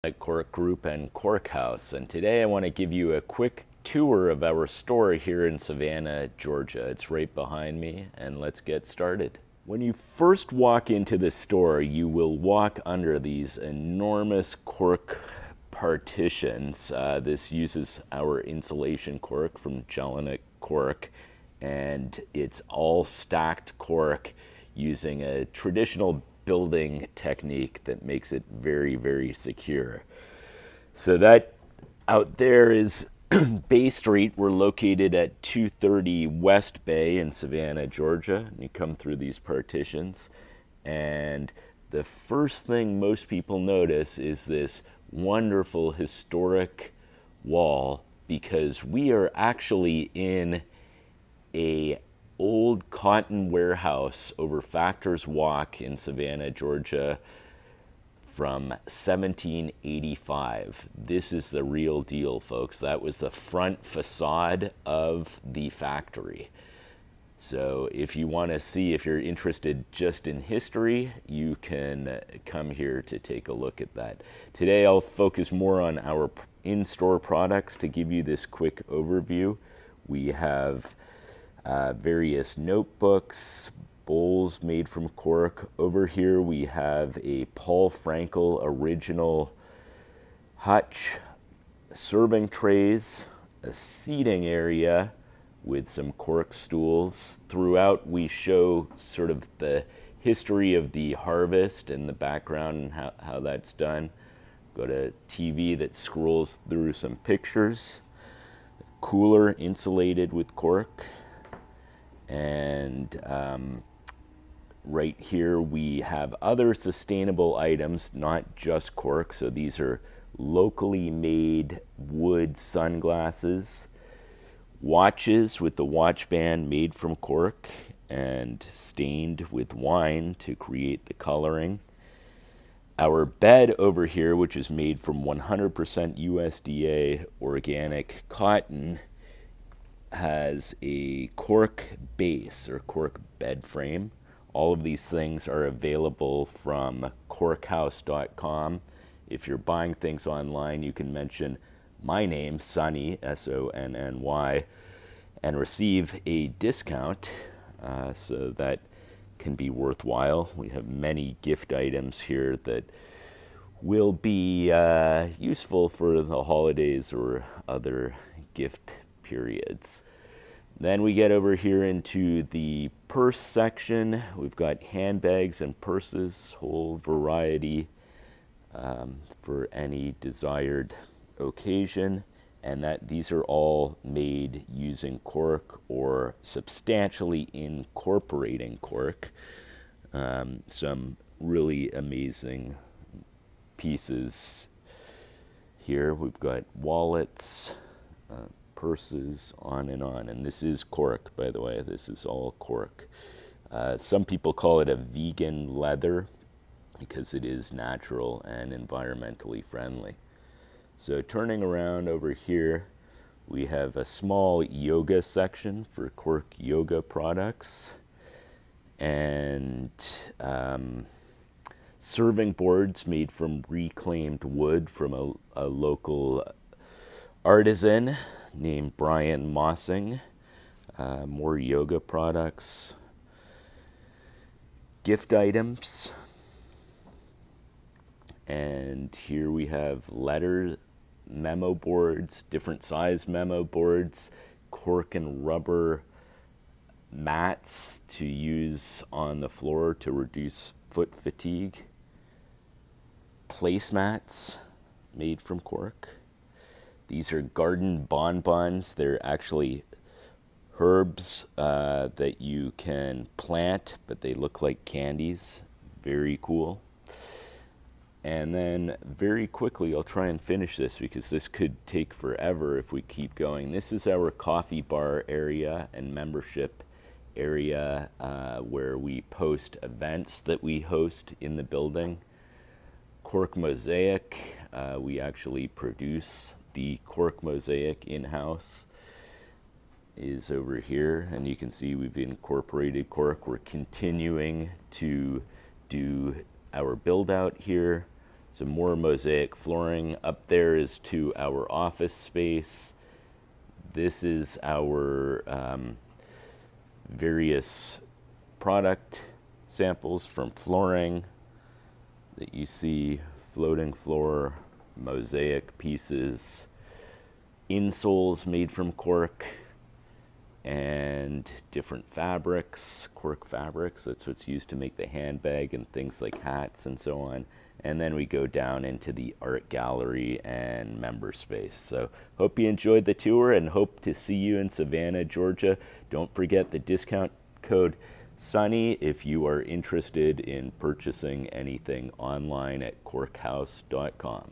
At Cork Group and CorkHouse, and today I want to give you a quick tour of our store here in Savannah, Georgia. It's right behind me, and let's get started. When you first walk into the store, you will walk under these enormous cork partitions. This uses our insulation cork from Jelinek Cork, and it's all stacked cork using a traditional building technique that makes it very, very secure. So that out there is Bay Street. We're located at 230 West Bay in Savannah, Georgia. And you come through these partitions, and the first thing most people notice is this wonderful historic wall, because we are actually in a old cotton warehouse over Factor's Walk in Savannah, Georgia from 1785. This is the real deal, folks. That was the front facade of the factory. So if you want to see, if you're interested just in history, you can come here to take a look at that. Today I'll focus more on our in-store products to give you this quick overview. We have various notebooks, bowls made from cork. Over here we have a Paul Frankel original hutch, serving trays, a seating area with some cork stools. Throughout we show sort of the history of the harvest and the background and how that's done. Got a TV that scrolls through some pictures. Cooler insulated with cork. And right here we have other sustainable items, not just cork. So these are locally made wood sunglasses, watches with the watch band made from cork and stained with wine to create the coloring. Our bed over here, which is made from 100% USDA organic cotton, has a cork base or cork bed frame. All of these things are available from CorkHouse.com. If you're buying things online, you can mention my name, Sonny, Sonny, and receive a discount, so that can be worthwhile. We have many gift items here that will be useful for the holidays or other gift periods. Then we get over here into the purse section. We've got handbags and purses, whole variety for any desired occasion, and that these are all made using cork or substantially incorporating cork. Some really amazing pieces here. We've got wallets, purses, on, and this is cork, by the way. This is all cork. Some people call it a vegan leather because it is natural and environmentally friendly. So turning around over here, we have a small yoga section for cork yoga products, and serving boards made from reclaimed wood from a local artisan named Brian Mossing. More yoga products, gift items, and here we have letter memo boards, different size memo boards, cork and rubber mats to use on the floor to reduce foot fatigue, placemats made from cork. These are garden bonbons. They're actually herbs that you can plant, but they look like candies. Very cool. And then very quickly, I'll try and finish this because this could take forever if we keep going. This is our coffee bar area and membership area where we post events that we host in the building. Cork Mosaic, we actually produce the cork mosaic in-house, is over here, and you can see we've incorporated cork. We're continuing to do our build out here. So more mosaic flooring. Up there is to our office space. This is our various product samples from flooring that you see, floating floor, mosaic pieces, insoles made from cork, and different fabrics, cork fabrics. That's what's used to make the handbag and things like hats and so on. And then we go down into the art gallery and member space. So hope you enjoyed the tour and hope to see you in Savannah, Georgia. Don't forget the discount code Sunny if you are interested in purchasing anything online at CorkHouse.com.